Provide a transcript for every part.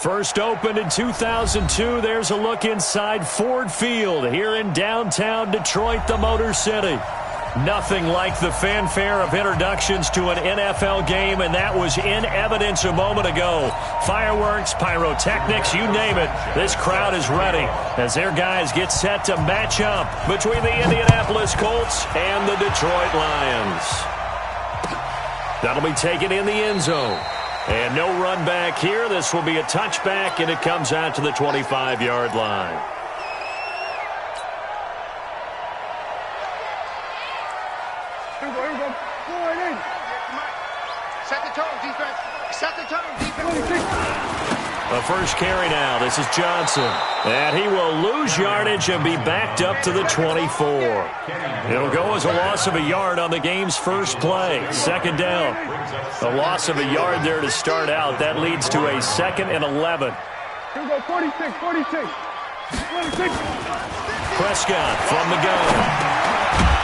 First opened in 2002. There's a look inside Ford Field here in downtown Detroit, the Motor City. Nothing like the fanfare of introductions to an NFL game, and that was in evidence a moment ago. Fireworks, pyrotechnics, you name it. This crowd is ready as their guys get set to match up between the Indianapolis Colts and the Detroit Lions. That'll be taken in the end zone. And no run back here. This will be a touchback, and it comes out to the 25-yard line. The first carry now. This is Johnson. And he will lose yardage and be backed up to the 24. It'll go as a loss of a yard on the game's first play. Second down. A loss of a yard there to start out. That leads to a 2nd and 11. Here we go, 46. Prescott from the gun.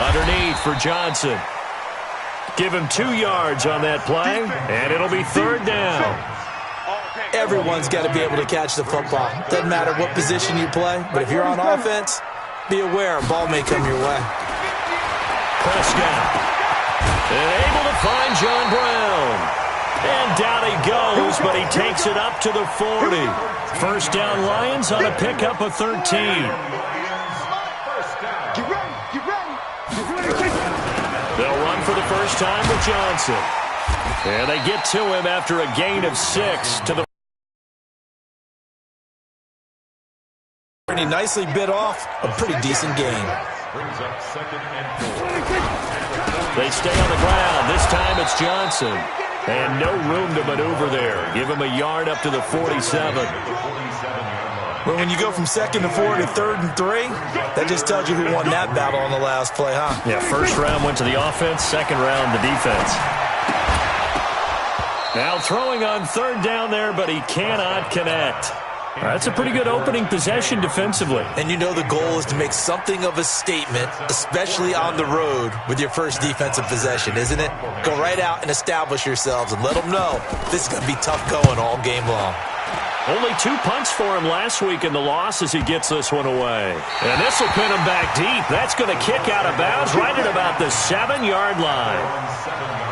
Underneath for Johnson. Give him 2 yards on that play, and it'll be 3rd down. Everyone's got to be able to catch the football. Doesn't matter what position you play, but if you're on offense, be aware a ball may come your way. Prescott. And able to find John Brown. And down he goes, but he takes it up to the 40. First down Lions on a pickup of 13. They'll run for the first time with Johnson. And they get to him after a gain of 6 to the. And he nicely bit off a pretty decent gain. They stay on the ground. This time it's Johnson. And no room to maneuver there. Give him a yard up to the 47. Well, when you go from 2nd to 4 to 3rd and 3, that just tells you who won that battle on the last play, huh? Yeah, first round went to the offense, second round the defense. Now throwing on 3rd down there, but he cannot connect. That's a pretty good opening possession defensively. And you know the goal is to make something of a statement, especially on the road with your first defensive possession, isn't it? Go right out and establish yourselves and let them know this is going to be tough going all game long. Only 2 punts for him last week in the loss as he gets this one away. And this will pin him back deep. That's going to kick out of bounds right at about the 7-yard line.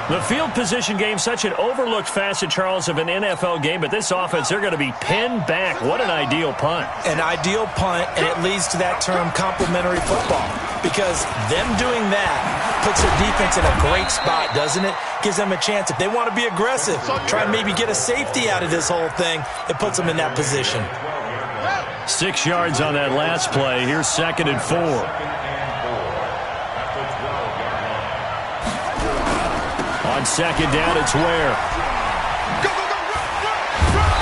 The field position game, such an overlooked facet, Charles, of an NFL game, but this offense, they're going to be pinned back. What an ideal punt. An ideal punt, and it leads to that term complementary football, because them doing that puts their defense in a great spot, doesn't it? Gives them a chance. If they want to be aggressive, try and maybe get a safety out of this whole thing, it puts them in that position. 6 yards on that last play. Here's 2nd and 4. On 2nd down, it's Ware.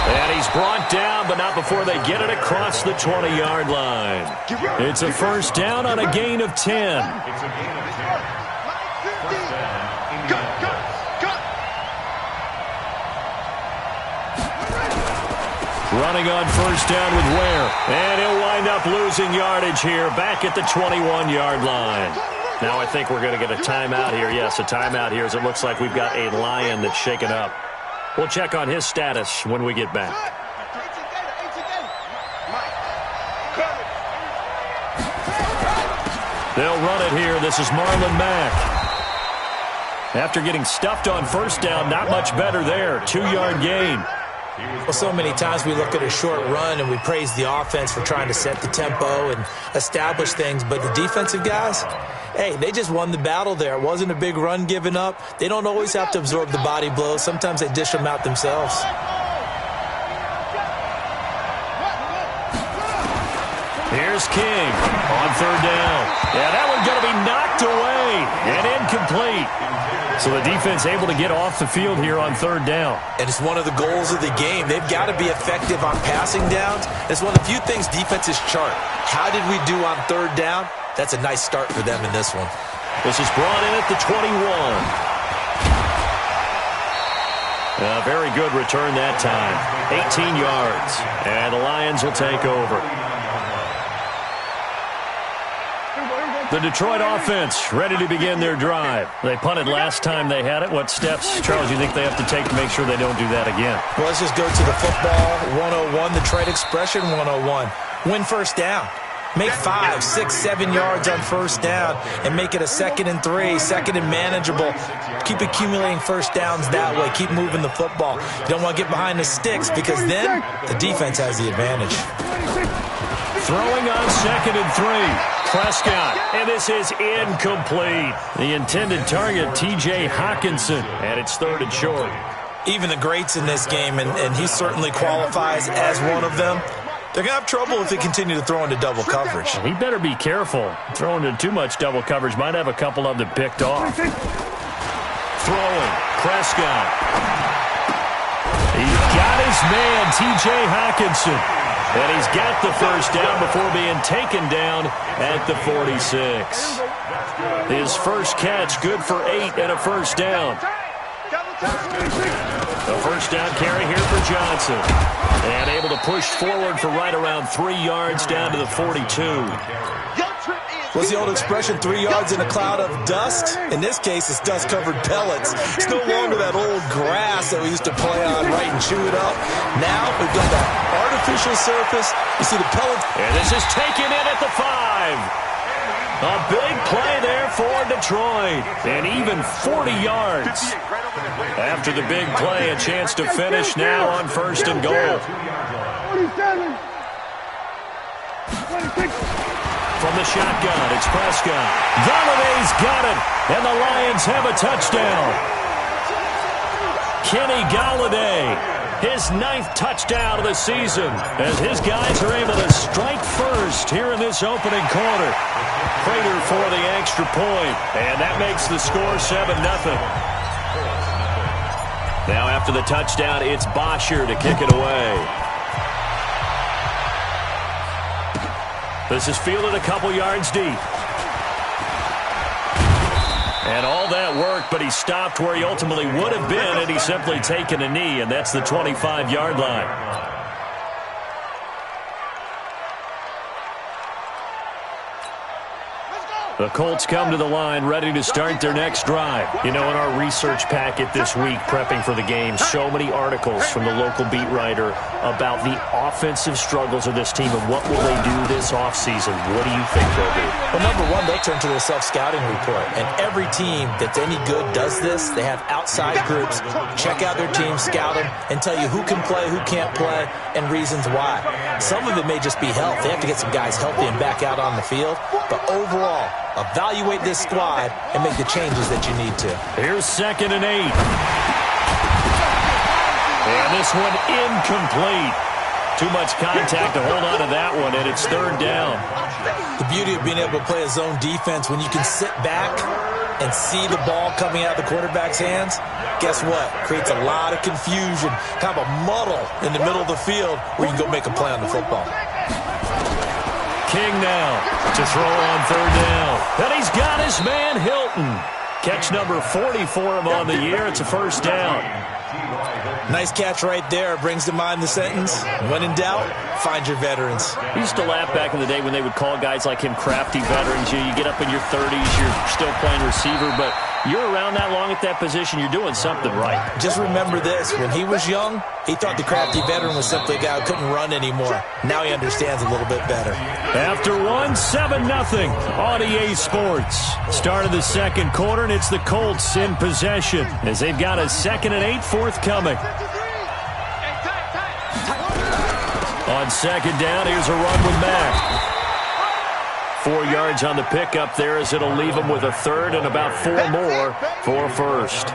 And he's brought down, but not before they get it across the 20-yard line. It's a first down on a gain of 10. Running on first down with Ware. And he'll wind up losing yardage here back at the 21-yard line. Now I think we're going to get a timeout here. Yes, a timeout here as it looks like we've got a Lion that's shaken up. We'll check on his status when we get back. They'll run it here. This is Marlon Mack. After getting stuffed on first down, not much better there. 2-yard gain. Well, so many times we look at a short run and we praise the offense for trying to set the tempo and establish things, but the defensive guys, hey, they just won the battle there. It wasn't a big run given up. They don't always have to absorb the body blows. Sometimes they dish them out themselves. Here's King on 3rd down. Yeah, that one's going to be knocked away and incomplete. So the defense able to get off the field here on 3rd down. And it's one of the goals of the game. They've got to be effective on passing downs. It's one of the few things defenses chart. How did we do on 3rd down? That's a nice start for them in this one. This is brought in at the 21. A very good return that time. 18 yards. And the Lions will take over. The Detroit offense ready to begin their drive. They punted last time they had it. What steps, Charles, you think they have to take to make sure they don't do that again? Well, let's just go to the football 101, the trade expression 101. Win first down. Make 5, 6, 7 yards on first down and make it a 2nd and 3, 2nd and manageable. Keep accumulating first downs that way. Keep moving the football. You don't want to get behind the sticks because then the defense has the advantage. Throwing on 2nd and 3. Prescott, and this is incomplete. The intended target, T.J. Hawkinson, and it's 3rd and short. Even the greats in this game, and he certainly qualifies as one of them, they're going to have trouble if they continue to throw into double coverage. He better be careful. Throwing into too much double coverage might have a couple of them picked off. Throwing, Prescott. He's got his man, T.J. Hawkinson. And he's got the first down before being taken down at the 46. His first catch, good for 8 and a first down. A first down carry here for Johnson. And able to push forward for right around 3 yards down to the 42. What's the old expression, 3 yards in a cloud of dust? In this case, it's dust-covered pellets. It's no longer that old grass that we used to play on, right, and chew it up. Now we've got that artificial surface. You see the pellets. And this is taken in at the 5. A big play there for Detroit. And even 40 yards. After the big play, a chance to finish now on 1st and goal. From the shotgun, it's Prescott. Galladay's got it, and the Lions have a touchdown. Kenny Galladay, his 9th touchdown of the season, as his guys are able to strike first here in this opening quarter. Prater for the extra point, and that makes the score 7-0. Now after the touchdown, it's Bosher to kick it away. This is fielded a couple yards deep. And all that work, but he stopped where he ultimately would have been had he simply taken a knee, and that's the 25-yard line. The Colts come to the line ready to start their next drive. You know, in our research packet this week, prepping for the game, so many articles from the local beat writer about the offensive struggles of this team and what will they do this offseason. What do you think they'll do? Well, number one, they'll turn to their self-scouting report. And every team that's any good does this. They have outside groups, check out their team, scout them, and tell you who can play, who can't play, and reasons why. Some of it may just be health. They have to get some guys healthy and back out on the field. But overall, evaluate this squad and make the changes that you need to. Here's 2nd and 8. And this one incomplete. Too much contact to hold on to that one, and it's 3rd down. The beauty of being able to play a zone defense, when you can sit back and see the ball coming out of the quarterback's hands, guess what? Creates a lot of confusion, kind of a muddle in the middle of the field where you can go make a play on the football. King now to throw on 3rd down. And he's got his man Hilton. Catch number 40 for him on the year. It's a first down. Nice catch right there. Brings to mind the sentence, when in doubt, find your veterans. We used to laugh back in the day when they would call guys like him crafty veterans. You get up in your 30s, you're still playing receiver, but you're around that long at that position, you're doing something right. Just remember this. When he was young, he thought the crafty veteran was simply a guy who couldn't run anymore. Now he understands a little bit better. After 7-0 on EA Sports. Start of the second quarter, and it's the Colts in possession as they've got a 2nd and 8 forthcoming. On 2nd down, here's a run with Mack. 4 yards on the pickup there as it'll leave him with a 3rd and about 4 more for 1st.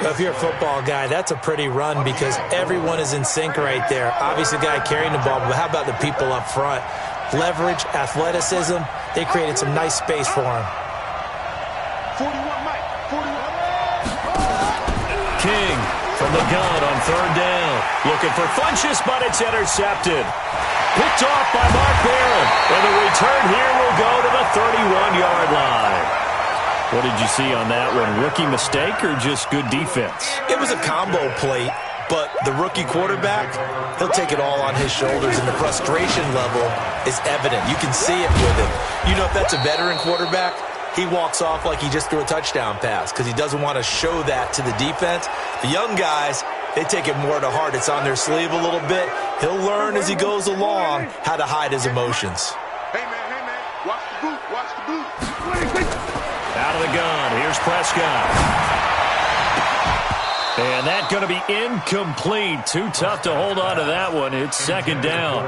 Well, if you're a football guy, that's a pretty run because everyone is in sync right there. Obviously, the guy carrying the ball, but how about the people up front? Leverage, athleticism, they created some nice space for him. King from the gun on 3rd down. Looking for Funchess, but it's intercepted. Picked off by Mark Barron. And the return here will go to the 31-yard line. What did you see on that one? Rookie mistake or just good defense? It was a combo plate. But the rookie quarterback, he'll take it all on his shoulders, and the frustration level is evident. You can see it with him. You know, if that's a veteran quarterback, he walks off like he just threw a touchdown pass because he doesn't want to show that to the defense. The young guys, they take it more to heart. It's on their sleeve a little bit. He'll learn as he goes along how to hide his emotions. Hey, man, watch the boot, watch the boot. Out of the gun, here's Prescott. And that's going to be incomplete. Too tough to hold on to that one. It's second down.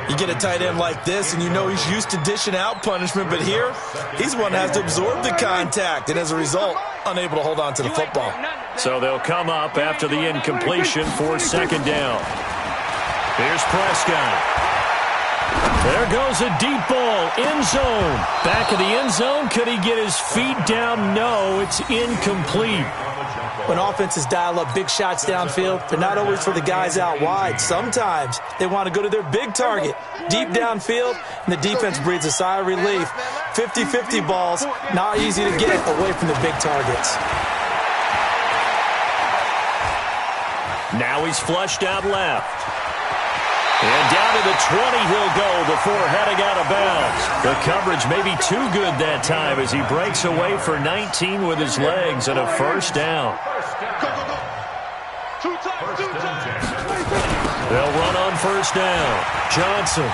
You get a tight end like this, and you know he's used to dishing out punishment, but here, he's one that has to absorb the contact, and as a result, unable to hold on to the football. So they'll come up after the incompletion for second down. Here's Prescott. There goes a deep ball, end zone. Back of the end zone, could he get his feet down? No, it's incomplete. When offenses dial up big shots downfield, they're not always for the guys out wide. Sometimes they want to go to their big target, deep downfield, and the defense breathes a sigh of relief. 50-50 balls, not easy to get away from the big targets. Now he's flushed out left. And down to the 20 he'll go before heading out of bounds. The coverage may be too good that time as he breaks away for 19 with his legs and a first down. They'll run on first down. Johnson.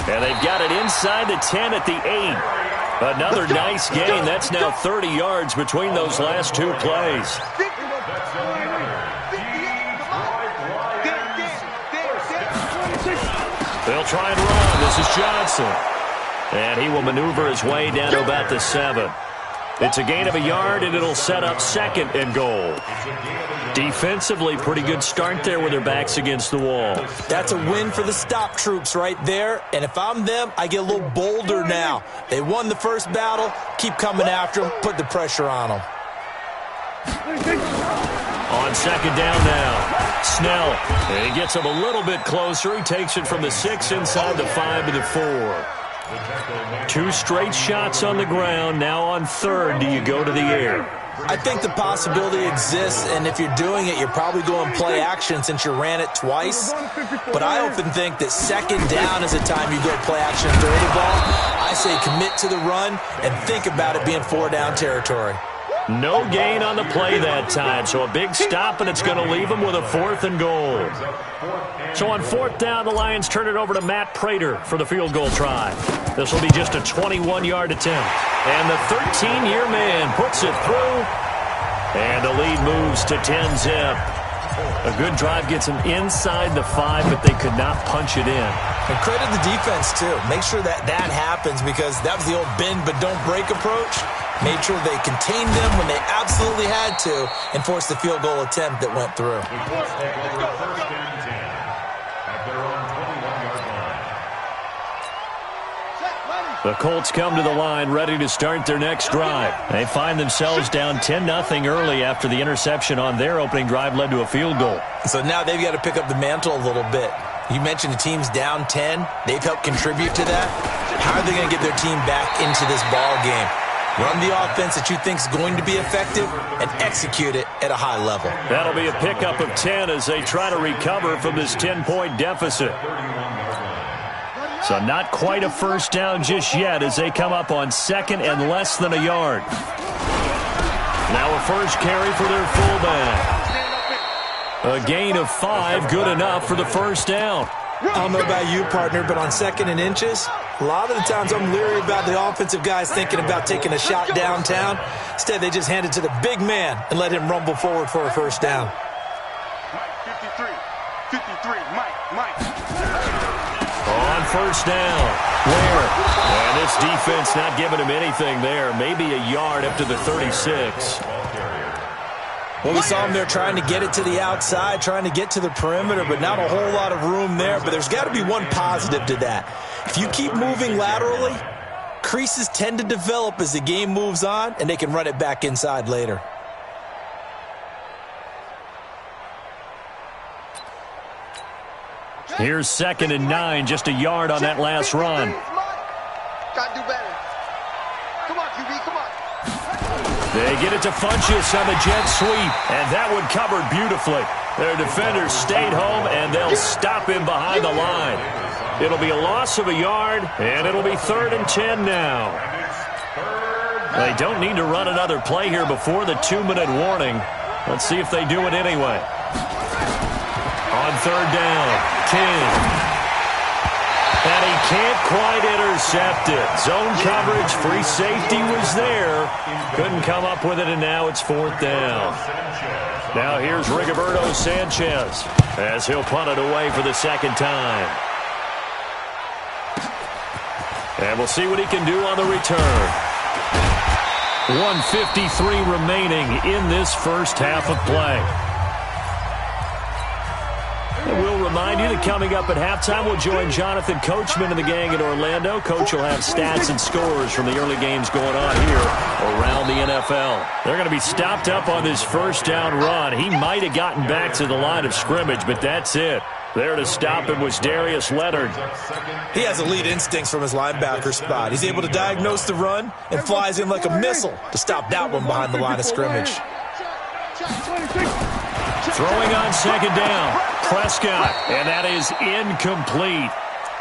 And they've got it inside the 10 at the 8. Another nice gain. That's now 30 yards between those last two plays. They'll try and run. This is Johnson. And he will maneuver his way down to about the 7. It's a gain of a yard, and it'll set up second and goal. Defensively, pretty good start there with their backs against the wall. That's a win for the stop troops right there. And if I'm them, I get a little bolder now. They won the first battle. Keep coming after them. Put the pressure on them. On second down now. Snell. And he gets him a little bit closer. He takes it from the 6 inside the 5 to the 4. 2 straight shots on the ground. Now on third, do you go to the air? I think the possibility exists, and if you're doing it, you're probably going play action since you ran it twice. But I often think that second down is a time you go play action and throw the ball. I say commit to the run and think about it being 4-down territory. No gain on the play that time, so a big stop, and it's going to leave them with a 4th and goal. So on 4th down, the Lions turn it over to Matt Prater for the field goal try. This will be just a 21-yard attempt. And the 13-year man puts it through, and the lead moves to 10-zip. A good drive gets them inside the 5, but they could not punch it in. And credit the defense, too. Make sure that happens because that was the old bend but don't break approach. Made sure they contained them when they absolutely had to and forced the field goal attempt that went through. The Colts come to the line ready to start their next drive. They find themselves down 10-0 early after the interception on their opening drive led to a field goal. So now they've got to pick up the mantle a little bit. You mentioned the team's down 10. They've helped contribute to that. How are they going to get their team back into this ball game? Run the offense that you think is going to be effective and execute it at a high level. That'll be a pickup of 10 as they try to recover from this 10-point deficit. So not quite a first down just yet as they come up on second and less than a yard. Now a first carry for their fullback. A gain of 5, good enough for the first down. I don't know about you, partner, but on second and inches, a lot of the times I'm leery about the offensive guys thinking about taking a shot downtown. Instead, they just hand it to the big man and let him rumble forward for a first down. 53, Mike. On first down, Ware. And this defense not giving him anything there. Maybe a yard up to the 36. Well, we saw him there trying to get it to the outside, trying to get to the perimeter, but not a whole lot of room there. But there's got to be one positive to that. If you keep moving laterally, creases tend to develop as the game moves on, and they can run it back inside later. Here's 2nd and 9, just a yard on that last run. Got to do better. Come on, QB, come on. They get it to Funchess on the jet sweep, and that one covered beautifully. Their defenders stayed home, and they'll stop him behind the line. It'll be a loss of a yard, and it'll be 3rd and 10 now. They don't need to run another play here before the 2-minute warning. Let's see if they do it anyway. On 3rd down, King. And he can't quite intercept it. Zone coverage, free safety was there. Couldn't come up with it, and now it's 4th down. Now here's Rigoberto Sanchez as he'll punt it away for the 2nd time. And we'll see what he can do on the return. 1:53 remaining in this first half of play. And we'll remind you that coming up at halftime, we'll join Jonathan Coachman and the gang in Orlando. Coach will have stats and scores from the early games going on here around the NFL. They're going to be stopped up on this first down run. He might have gotten back to the line of scrimmage, but that's it. There to stop him was Darius Leonard. He has elite instincts from his linebacker spot. He's able to diagnose the run and flies in like a missile to stop that one behind the line of scrimmage. Throwing on 2nd down, Prescott, and that is incomplete.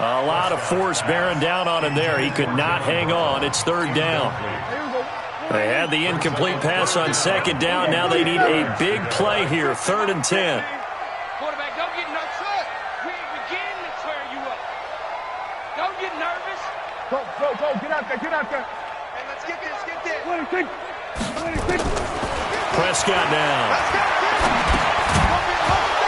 A lot of force bearing down on him there. He could not hang on. It's 3rd down. They had the incomplete pass on 2nd down. Now they need a big play here, 3rd and 10. Quarterback, don't get nervous. We're beginning to tear you up. Don't get nervous. Go. Get out there. Hey, let's get this. 26. Prescott down.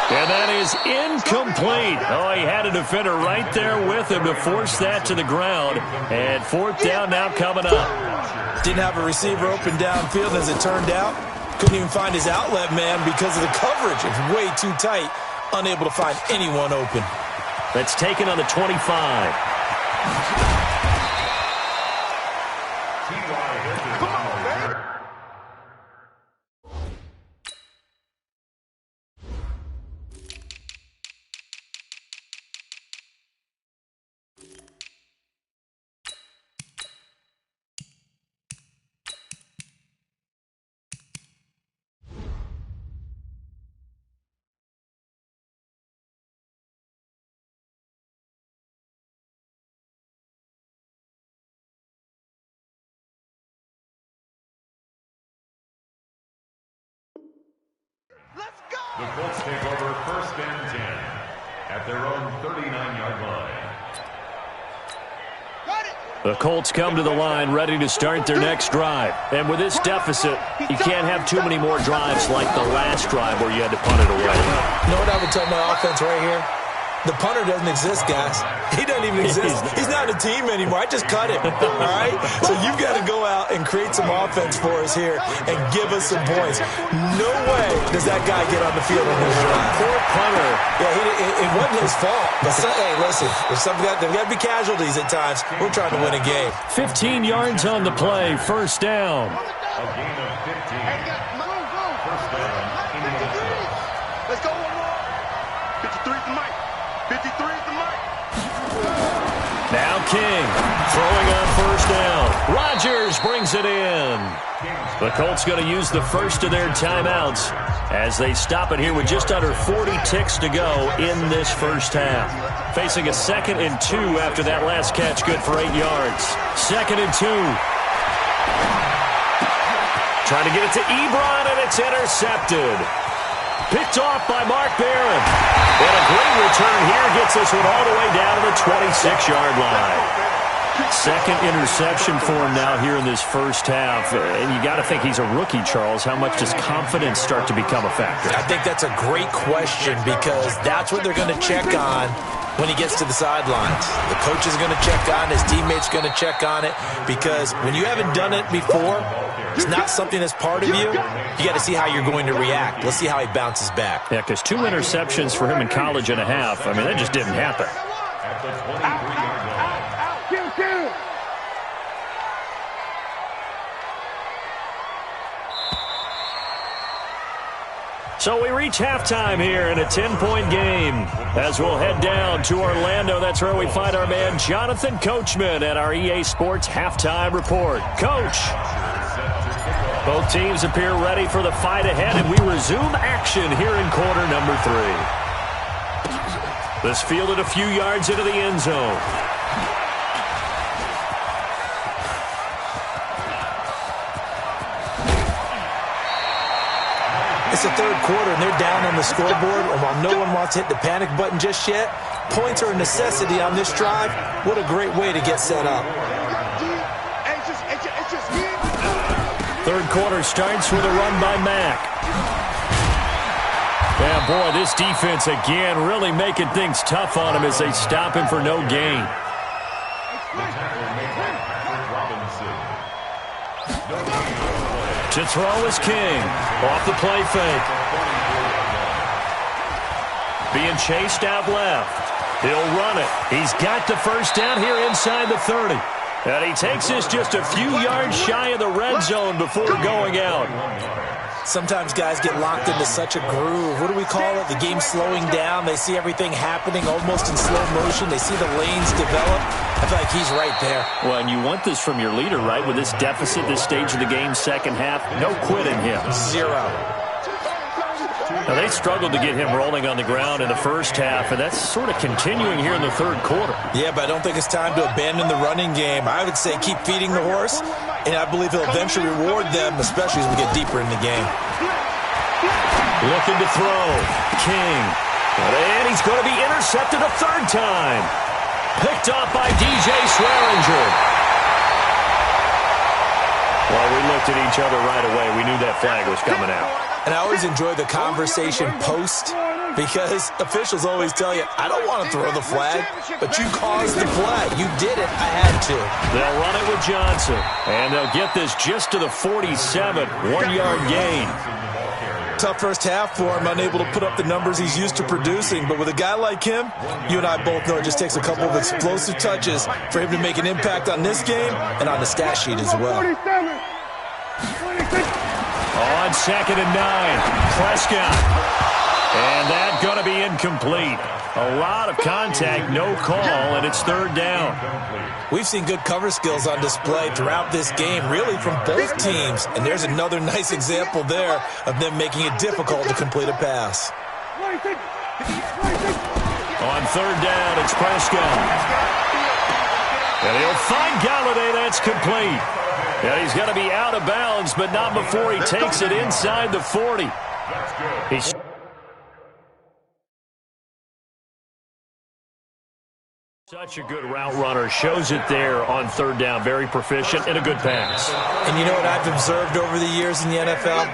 And that is incomplete. Oh, he had a defender right there with him to force that to the ground. And 4th down now coming up. Didn't have a receiver open downfield as it turned out. Couldn't even find his outlet man because of the coverage. It's way too tight. Unable to find anyone open. That's taken on the 25. The Colts take over 1st and 10 at their own 39-yard line. The Colts come to the line ready to start their next drive. And with this deficit, you can't have too many more drives like the last drive where you had to punt it away. You know what I would tell my offense right here? The punter doesn't exist, guys. He doesn't even exist. He's not a team anymore. I just cut him, all right? So you've got to go out and create some offense for us here and give us some points. No way does that guy get on the field on this drive. Poor punter. Yeah, it wasn't his fault. But hey, listen, there's got to be casualties at times. We're trying to win a game. 15 yards on the play, 1st down. A gain of 15. 1st down, Indianapolis. Let's go one more. 53 is the mic. 53 is the mic. Now King throwing on 1st down. Rodgers brings it in. The Colts going to use the first of their timeouts as they stop it here with just under 40 ticks to go in this first half. Facing a 2nd and 2 after that last catch, good for 8 yards. 2nd and 2. Trying to get it to Ebron, and it's intercepted. Picked off by Mark Barron. And a great return here gets this one all the way down to the 26-yard line. 2nd interception for him now here in this first half. And you got to think he's a rookie, Charles. How much does confidence start to become a factor? I think that's a great question because that's what they're going to check on when he gets to the sidelines. The coach is going to check on it. His teammates going to check on it because when you haven't done it before, it's not something that's part of you. You got to see how you're going to react. Let's see how he bounces back. Yeah, because 2 interceptions for him in college and a half. I mean, that just didn't happen. At the 23-yard line. So we reach halftime here in a 10-point game. As we'll head down to Orlando, that's where we find our man Jonathan Coachman at our EA Sports Halftime Report. Coach. Set to kick off. Both teams appear ready for the fight ahead, and we resume action here in quarter number 3. This fielded a few yards into the end zone. It's the third quarter, and they're down on the scoreboard, and while no one wants to hit the panic button just yet, points are a necessity on this drive. What a great way to get set up. Third quarter starts with a run by Mack. Yeah, boy, this defense again really making things tough on him as they stop him for no gain. To throw is King. Off the play fake. Being chased out left. He'll run it. He's got the first down here inside the 30. And he takes this just a few yards shy of the red zone before going out. Sometimes guys get locked into such a groove. What do we call it? The game slowing down. They see everything happening almost in slow motion. They see the lanes develop. I feel like he's right there. Well, and you want this from your leader, right? With this deficit, this stage of the game, second half, no quit in him. Zero. Now, they struggled to get him rolling on the ground in the first half, and that's sort of continuing here in the third quarter. Yeah, but I don't think it's time to abandon the running game. I would say keep feeding the horse, and I believe he'll eventually reward them, especially as we get deeper in the game. Looking to throw. King. And he's going to be intercepted a third time. Picked off by DJ Swearinger. Well, we looked at each other right away. We knew that flag was coming out. And I always enjoy the conversation post because officials always tell you, I don't want to throw the flag, but you caused the play. You did it. I had to. They'll run it with Johnson. And they'll get this just to the 47. 1-yard gain. Tough first half for him, unable to put up the numbers he's used to producing. But with a guy like him, you and I both know it just takes a couple of explosive touches for him to make an impact on this game and on the stat sheet as well. On 2nd and 9, Prescott. And that's going to be incomplete. A lot of contact, no call, and it's third down. We've seen good cover skills on display throughout this game, really from both teams. And there's another nice example there of them making it difficult to complete a pass. On third down, it's Prescott. And he'll find Galladay. That's complete. Yeah, he's got to be out of bounds, but not before he takes it inside the 40. He's such a good route runner. Shows it there on third down. Very proficient and a good pass. And you know what I've observed over the years in the NFL?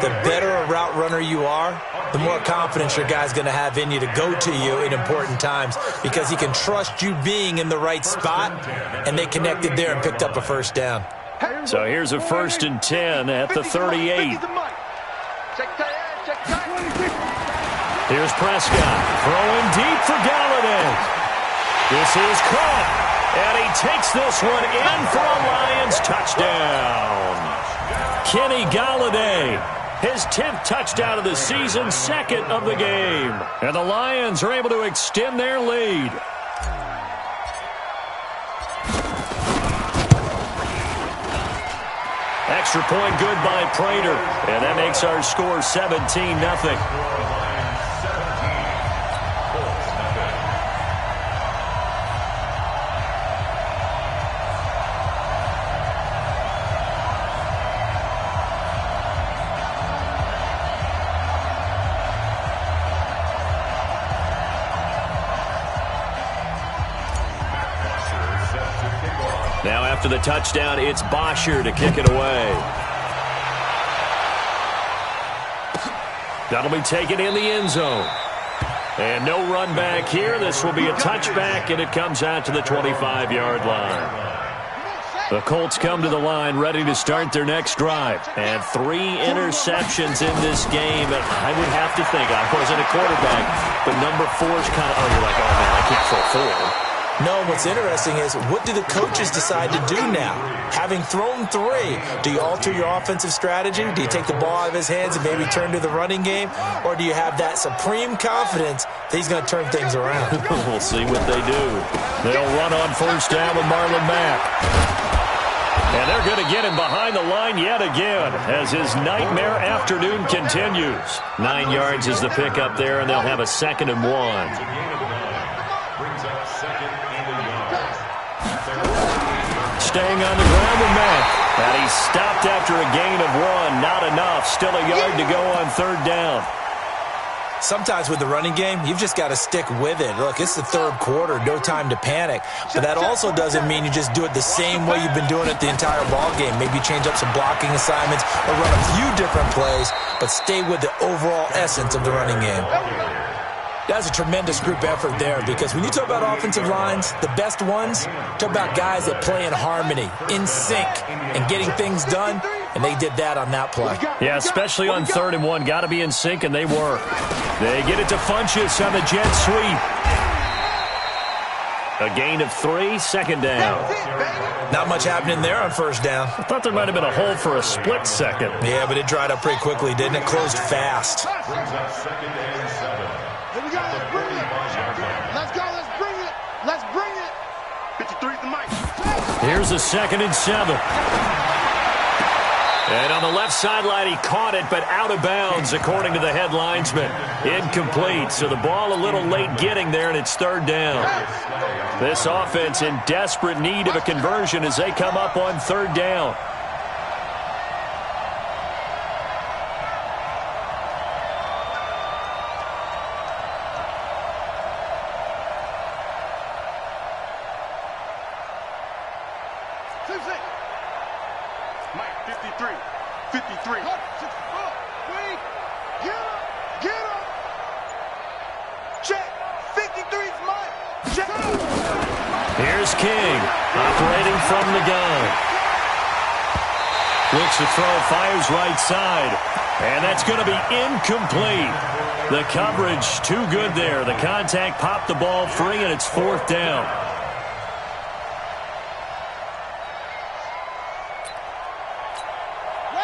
The better a route runner you are, the more confidence your guy's going to have in you to go to you in important times because he can trust you being in the right spot, and they connected there and picked up a first down. So here's a 1st and 10 at the 38. Here's Prescott throwing deep for Galladay. This is caught, and he takes this one in for a Lions touchdown. Kenny Galladay, his 10th touchdown of the season, 2nd of the game. And the Lions are able to extend their lead. Extra point good by Prater, and that makes our score 17-0. Now after the touchdown, it's Bosher to kick it away. That'll be taken in the end zone. And no run back here. This will be a touchback, and it comes out to the 25-yard line. The Colts come to the line ready to start their next drive. And 3 interceptions in this game. And I would have to think, I wasn't a quarterback, but number 4 is kind of, you're like, oh, man, I can't throw 4. No, what's interesting is what do the coaches decide to do now? Having thrown 3, do you alter your offensive strategy? Do you take the ball out of his hands and maybe turn to the running game? Or do you have that supreme confidence that he's going to turn things around? We'll see what they do. They'll run on first down with Marlon Mack. And they're going to get him behind the line yet again as his nightmare afternoon continues. 9 yards is the pickup there, and they'll have a 2nd and 1. Brings up 2nd and a yard. Staying on the ground with Mack. And he's stopped after a gain of 1. Not enough. Still a yard to go on 3rd down. Sometimes with the running game, you've just got to stick with it. Look, it's the 3rd quarter, no time to panic. But that also doesn't mean you just do it the same way you've been doing it the entire ball game. Maybe change up some blocking assignments or run a few different plays, but stay with the overall essence of the running game. That's a tremendous group effort there, because when you talk about offensive lines, the best ones, talk about guys that play in harmony, in sync, and getting things done, and they did that on that play. Yeah, especially on 3rd and 1. Got to be in sync, and they were. They get it to Funchess on the jet sweep. A gain of 3, 2nd down. Not much happening there on 1st down. I thought there might have been a hole for a split second. Yeah, but it dried up pretty quickly, didn't it? Closed fast. Brings up 2nd and 7. Here we go. Let's bring it. Let's go. Let's bring it. Let's bring it. 53's the mic. Here's a 2nd and 7. And on the left sideline, he caught it, but out of bounds, according to the head linesman. Incomplete, so the ball a little late getting there, and it's 3rd down. This offense in desperate need of a conversion as they come up on 3rd down. Mike, 53. 53. Get him. Check. 53's Mike. Check. Here's King, operating from the gun. Looks to throw, fires right side. And that's going to be incomplete. The coverage too good there. The contact popped the ball free, and it's 4th down.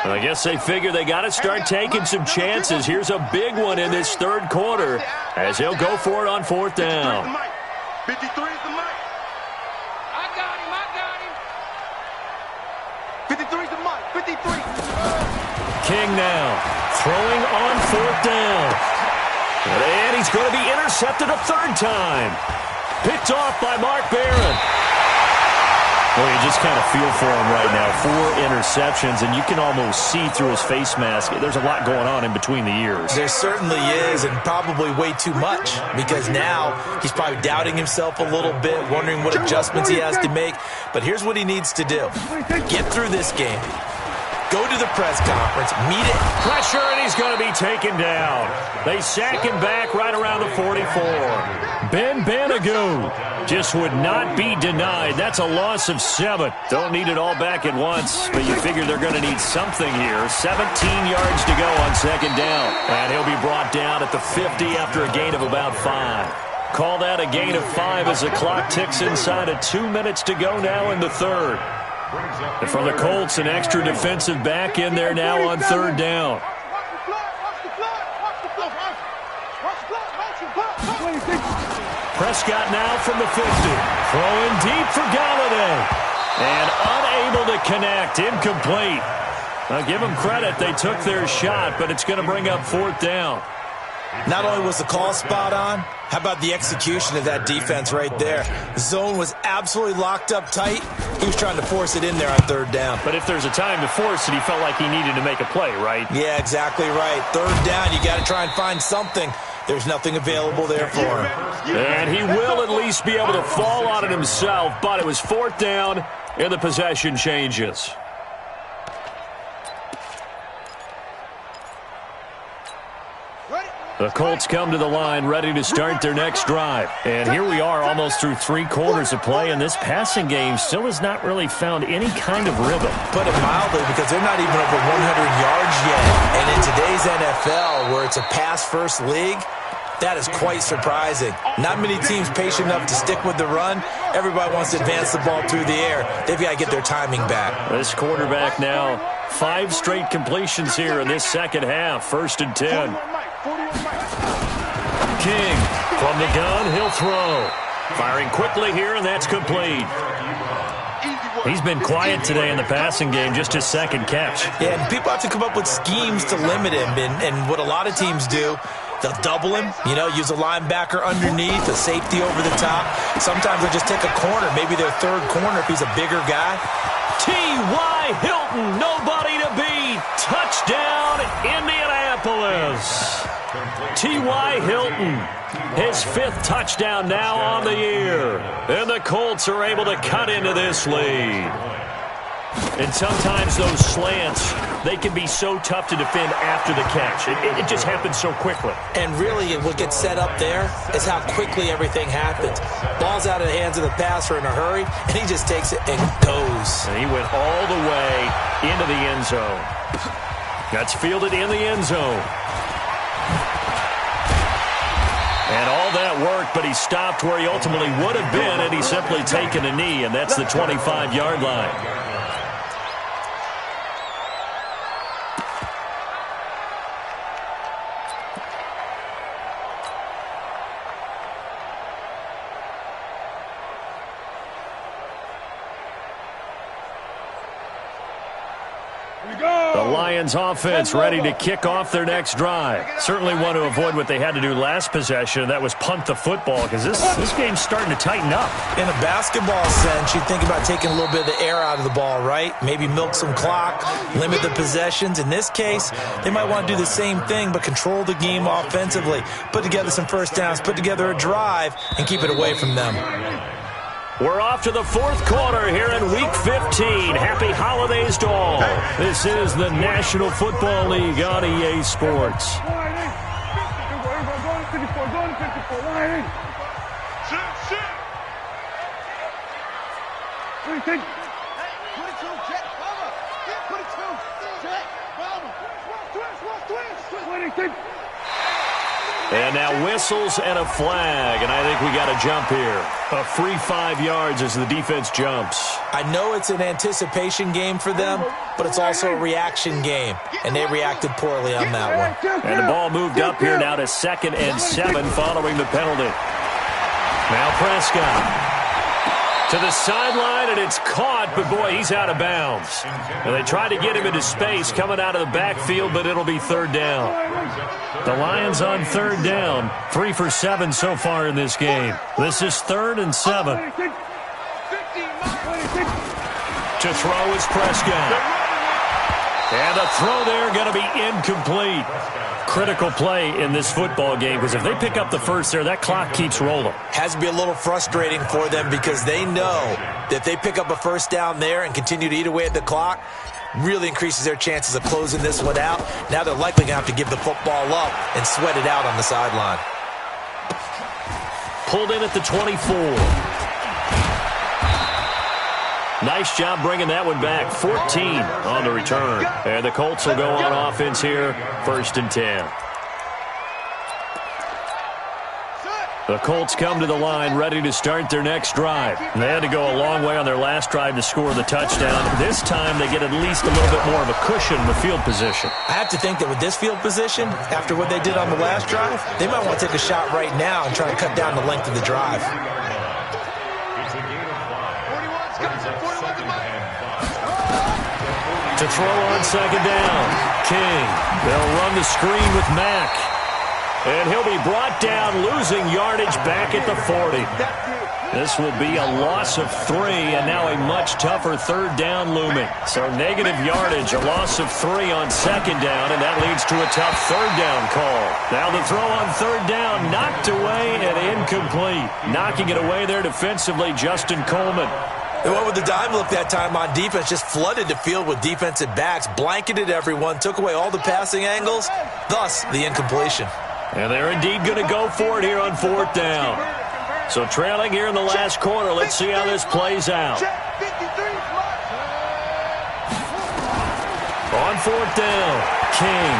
I guess they figure they got to start taking some chances. Here's a big one in this 3rd quarter as he'll go for it on 4th down. 53's the mic. I got him. 53's the mic. 53. King now throwing on 4th down. And he's going to be intercepted a 3rd time. Picked off by Mark Barron. Well, you just kind of feel for him right now. 4 interceptions, and you can almost see through his face mask. There's a lot going on in between the ears. There certainly is, and probably way too much, because now he's probably doubting himself a little bit, wondering what adjustments he has to make. But here's what he needs to do. Get through this game. Go to the press conference, meet it. Pressure, and he's going to be taken down. They sack him back right around the 44. Ben Banagoo just would not be denied. That's a loss of 7. Don't need it all back at once, but you figure they're going to need something here. 17 yards to go on 2nd down. And he'll be brought down at the 50 after a gain of about 5. Call that a gain of 5 as the clock ticks inside of 2 minutes to go now in the 3rd. And from the Colts, an extra defensive back in there now on 3rd down. Prescott now from the 50. Throwing deep for Galladay. And unable to connect. Incomplete. Now give them credit. They took their shot, but it's going to bring up 4th down. Not only was the call spot on, how about the execution of that defense right there? The zone was absolutely locked up tight. He was trying to force it in there on 3rd down. But if there's a time to force it, he felt like he needed to make a play, right? Yeah, exactly right. 3rd down, you got to try and find something. There's nothing available there for him. And he will at least be able to fall on it himself, but it was 4th down, and the possession changes. The Colts come to the line ready to start their next drive. And here we are almost through 3 quarters of play, and this passing game still has not really found any kind of rhythm. Put it mildly, because they're not even over 100 yards yet. And in today's NFL, where it's a pass-first league, that is quite surprising. Not many teams patient enough to stick with the run. Everybody wants to advance the ball through the air. They've got to get their timing back. This quarterback now, 5 straight completions here in this second half. 1st and 10. King from the gun, he'll throw. Firing quickly here, and that's complete. Easy He's been quiet today in the passing game, just his second catch. Yeah, and people have to come up with schemes to limit him, and what a lot of teams do, they'll double him, use a linebacker underneath, a safety over the top. Sometimes they'll just take a corner, maybe their third corner if he's a bigger guy. T.Y. Hilton, nobody to beat. Touchdown, Indianapolis. T.Y. Hilton, his 5th touchdown now on the year. And the Colts are able to cut into this lead. And sometimes those slants, they can be so tough to defend after the catch. It just happens so quickly. And really, what gets set up there is how quickly everything happens. Ball's out of the hands of the passer in a hurry, and he just takes it and goes. And he went all the way into the end zone. That's fielded in the end zone. And all that worked, but he stopped where he ultimately would have been had he simply taken a knee, and that's the 25-yard line. The Lions offense ready to kick off their next drive. Certainly want to avoid what they had to do last possession. That was punt the football, because this game's starting to tighten up. In a basketball sense, you think about taking a little bit of the air out of the ball, right? Maybe milk some clock, limit the possessions. In this case, they might want to do the same thing, but control the game offensively. Put together some first downs, put together a drive, and keep it away from them. We're off to the 4th quarter here in Week 15. Happy holidays to all. This is the National Football League on EA Sports. And now whistles and a flag, and I think we got a jump here. A free 5 yards as the defense jumps. I know it's an anticipation game for them, but it's also a reaction game, and they reacted poorly on that one. And the ball moved up here now to 2nd and 7 following the penalty. Now Prescott to the sideline, and it's caught, but boy, he's out of bounds. And they tried to get him into space coming out of the backfield, but it'll be 3rd down. The Lions on 3rd down, 3 for 7 so far in this game. This is 3rd and 7. To throw is Prescott. And the throw there going to be incomplete. Critical play in this football game, because if they pick up the first there, that clock keeps rolling. Has to be a little frustrating for them, because they know that if they pick up a first down there and continue to eat away at the clock, really increases their chances of closing this one out. Now they're likely going to have to give the football up and sweat it out on the sideline. Pulled in at the 24. Nice job bringing that one back. 14 on the return. And the Colts will go on offense here, 1st and 10. The Colts come to the line ready to start their next drive. They had to go a long way on their last drive to score the touchdown. This time they get at least a little bit more of a cushion in the field position. I have to think that with this field position, after what they did on the last drive, they might want to take a shot right now and try to cut down the length of the drive. To throw on 2nd down, King. They'll run the screen with Mack. And he'll be brought down, losing yardage back at the 40. This will be a loss of 3, and now a much tougher 3rd down looming. So negative yardage, a loss of 3 on 2nd down, and that leads to a tough 3rd down call. Now the throw on 3rd down, knocked away and incomplete. Knocking it away there defensively, Justin Coleman. They went with the dime look that time on defense, just flooded the field with defensive backs, blanketed everyone, took away all the passing angles, thus the incompletion. And they're indeed going to go for it here on 4th down. So trailing here in the last quarter, let's see how this plays out. On 4th down, King.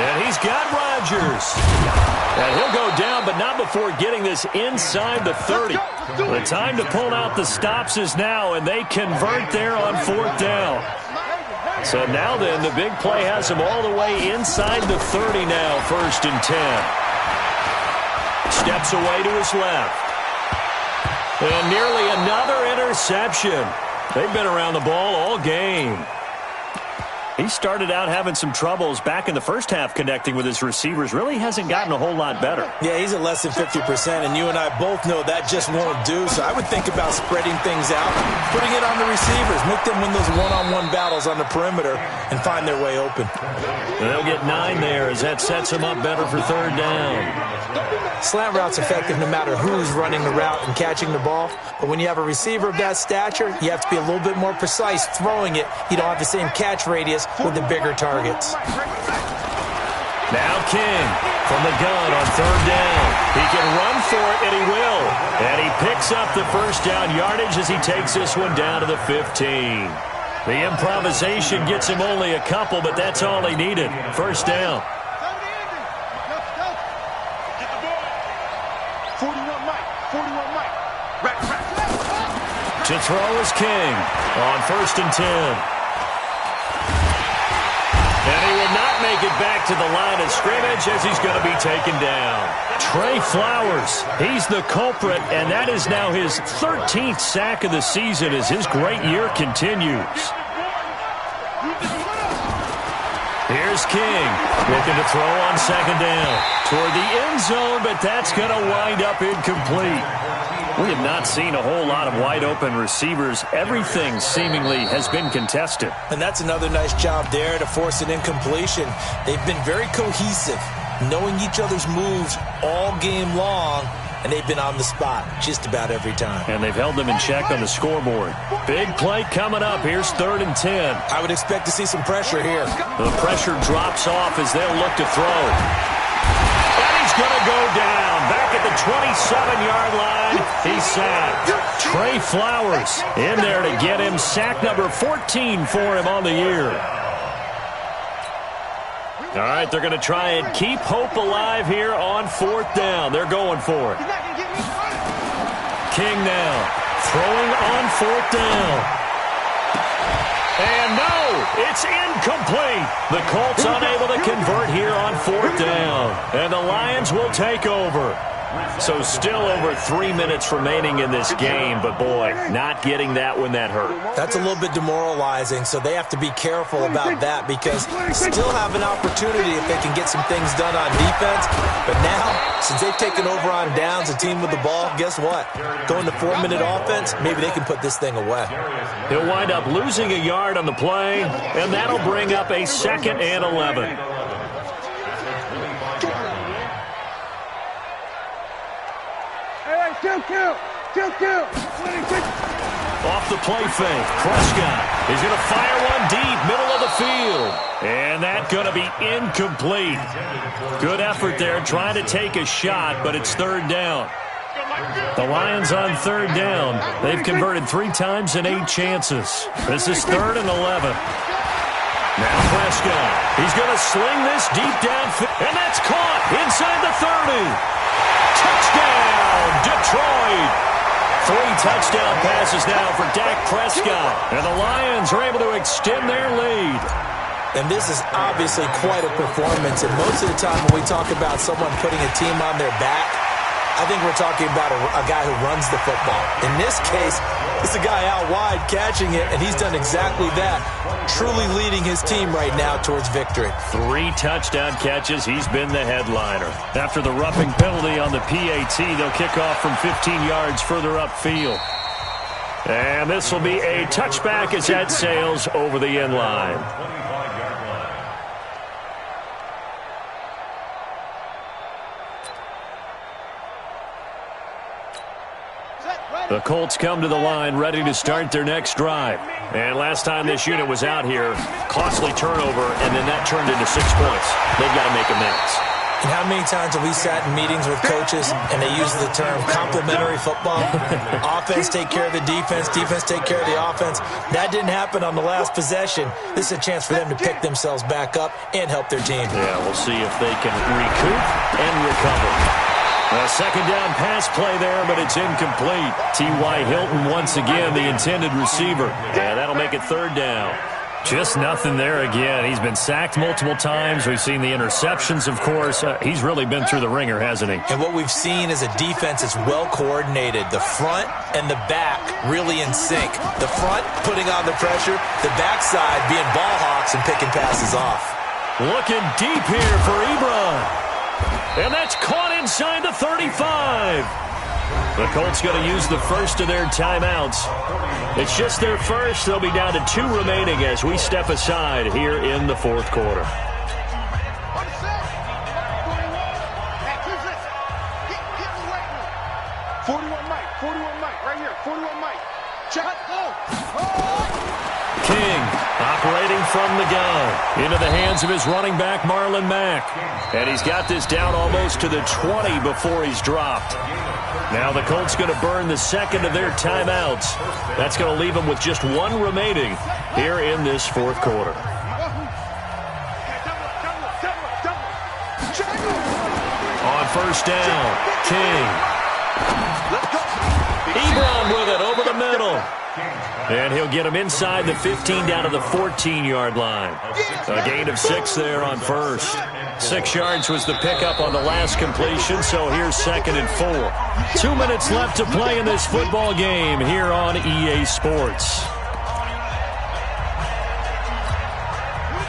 And he's got Rodgers. And he'll go down, but not before getting this inside the 30. The time to pull out the stops is now, and they convert there on 4th down. So now then, the big play has him all the way inside the 30 now, 1st and 10. Steps away to his left. And nearly another interception. They've been around the ball all game. He started out having some troubles back in the first half connecting with his receivers. Really hasn't gotten a whole lot better. Yeah, he's at less than 50%, and you and I both know that just won't do. So I would think about spreading things out, putting it on the receivers, make them win those one-on-one battles on the perimeter and find their way open. They'll get 9 there as that sets them up better for third down. Slant route's effective no matter who's running the route and catching the ball. But when you have a receiver of that stature, you have to be a little bit more precise throwing it. You don't have the same catch radius with the bigger targets. Now King from the gun on third down. He can run for it, and he will. And he picks up the first down yardage as he takes this one down to the 15. The improvisation gets him only a couple, but that's all he needed. First down. 41 Mike. To throw is King on 1st and 10. And he will not make it back to the line of scrimmage as he's going to be taken down. Trey Flowers, he's the culprit, and that is now his 13th sack of the season as his great year continues. Here's King looking to throw on 2nd down toward the end zone, but that's going to wind up incomplete. We have not seen a whole lot of wide-open receivers. Everything seemingly has been contested. And that's another nice job there to force an incompletion. They've been very cohesive, knowing each other's moves all game long, and they've been on the spot just about every time. And they've held them in check on the scoreboard. Big play coming up. Here's 3rd and 10. I would expect to see some pressure here. The pressure drops off as they'll look to throw. And he's going to go down. Back at the 27-yard line, he's sacked. Trey Flowers in there to get him sack number 14 for him on the year. All right, they're going to try and keep hope alive here on 4th down. They're going for it. King now throwing on 4th down. And no, it's incomplete. The Colts unable to convert here on 4th down. And the Lions will take over. So still over 3 minutes remaining in this game, but boy, not getting that when that hurt. That's a little bit demoralizing, so they have to be careful about that because still have an opportunity if they can get some things done on defense. But now, since they've taken over on downs, a team with the ball, guess what? Going to 4-minute offense, maybe they can put this thing away. He'll wind up losing a yard on the play, and that'll bring up a 2nd and 11. Kill. Off the play fake, Prescott is going to fire one deep, middle of the field. And that's going to be incomplete. Good effort there, trying to take a shot, but it's 3rd down. The Lions on 3rd down. They've converted 3 times in 8 chances. This is 3rd and 11. Now Prescott, he's going to sling this deep downfield, and that's caught inside the 30. Touchdown, Detroit. 3 touchdown passes now for Dak Prescott. And the Lions are able to extend their lead. And this is obviously quite a performance. And most of the time when we talk about someone putting a team on their back, I think we're talking about a guy who runs the football. In this case, it's a guy out wide catching it, and he's done exactly that, truly leading his team right now towards victory. 3 touchdown catches. He's been the headliner. After the roughing penalty on the PAT, they'll kick off from 15 yards further upfield. And this will be a touchback as that sails over the end line. The Colts come to the line ready to start their next drive. And last time this unit was out here, costly turnover, and then that turned into 6 points. They've got to make amends. And how many times have we sat in meetings with coaches and they use the term complementary football? Offense take care of the defense, defense take care of the offense. That didn't happen on the last possession. This is a chance for them to pick themselves back up and help their team. Yeah, we'll see if they can recoup and recover. A 2nd down pass play there, but it's incomplete. T.Y. Hilton once again the intended receiver. Yeah, that'll make it 3rd down. Just nothing there again. He's been sacked multiple times. We've seen the interceptions, of course. He's really been through the ringer, hasn't he? And what we've seen is a defense that's well coordinated. The front and the back really in sync. The front putting on the pressure, the backside being ball hawks and picking passes off. Looking deep here for Ebron. And that's caught inside the 35. The Colts going to use the first of their timeouts. It's just their first. They'll be down to 2 remaining as we step aside here in the fourth quarter. 41 Mike, right here, 41 Mike. Check, go. King operating from the gun into the hands of his running back, Marlon Mack. And he's got this down almost to the 20 before he's dropped. Now the Colts going to burn the second of their timeouts. That's going to leave them with just 1 remaining here in this fourth quarter. On first down, King. Ebron with it over the middle. And he'll get him inside the 15 down to the 14-yard line. A gain of 6 there on first. 6 yards was the pickup on the last completion, so here's 2nd and 4. 2 minutes left to play in this football game here on EA Sports.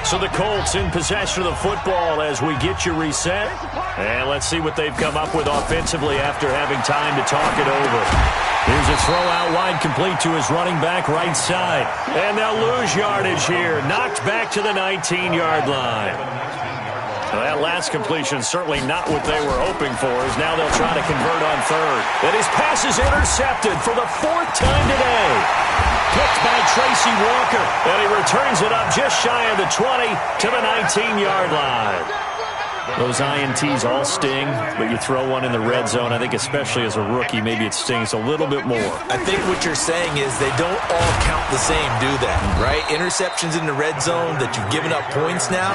So the Colts in possession of the football as we get you reset. And let's see what they've come up with offensively after having time to talk it over. Here's a throw out wide complete to his running back right side. And they'll lose yardage here. Knocked back to the 19-yard line. Well, that last completion certainly not what they were hoping for, as now they'll try to convert on third. And his pass is intercepted for the 4th time today. Picked by Tracy Walker. And he returns it up just shy of the 20 to the 19-yard line. Those INTs all sting, but you throw one in the red zone, I think especially as a rookie, maybe it stings a little bit more. I think what you're saying is they don't all count the same, do they? Right? Interceptions in the red zone that you've given up points now,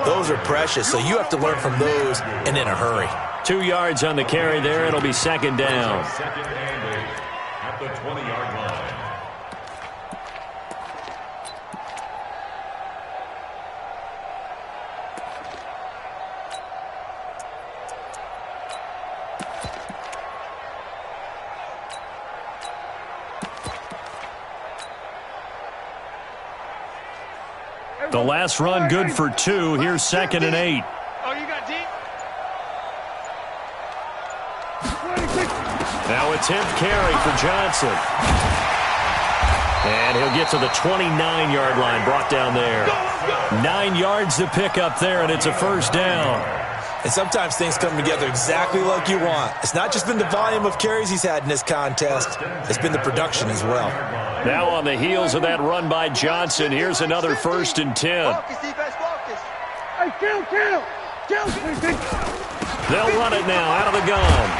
those are precious. So you have to learn from those and in a hurry. 2 yards on the carry there. It'll be 2nd down. At the 20-yard line. The last run good for 2. Here's 2nd and 8. Oh, you got deep? Now attempt carry for Johnson. And he'll get to the 29-yard line, brought down there. 9 yards to pick up there, and it's a first down. And sometimes things come together exactly like you want. It's not just been the volume of carries he's had in this contest. It's been the production as well. Now on the heels of that run by Johnson, here's another 1st and 10. Focus, defense, focus. Hey, kill. They'll run it now out of the gun.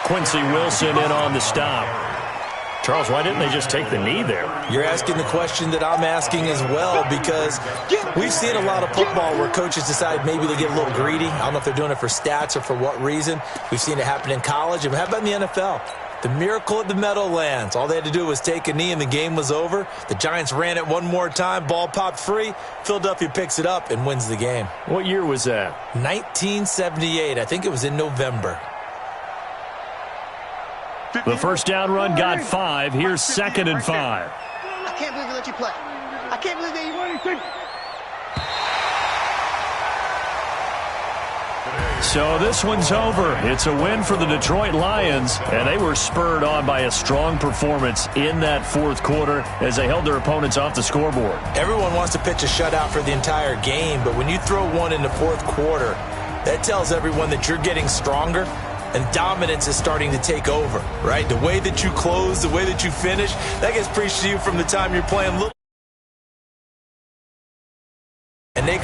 Quincy Wilson in on the stop. Charles, why didn't they just take the knee there? You're asking the question that I'm asking as well, because we've seen a lot of football where coaches decide maybe they get a little greedy. I don't know if they're doing it for stats or for what reason. We've seen it happen in college. And how about in the NFL? The miracle at the Meadowlands. All they had to do was take a knee and the game was over. The Giants ran it one more time. Ball popped free. Philadelphia picks it up and wins the game. What year was that? 1978. I think it was in November. The first down run got 5. Here's 2nd and 5. I can't believe they let you play. I can't believe they... So this one's over. It's a win for the Detroit Lions, and they were spurred on by a strong performance in that fourth quarter as they held their opponents off the scoreboard. Everyone wants to pitch a shutout for the entire game, but when you throw one in the fourth quarter, that tells everyone that you're getting stronger and dominance is starting to take over, right? The way that you close, the way that you finish, that gets preached to you from the time you're playing little. And they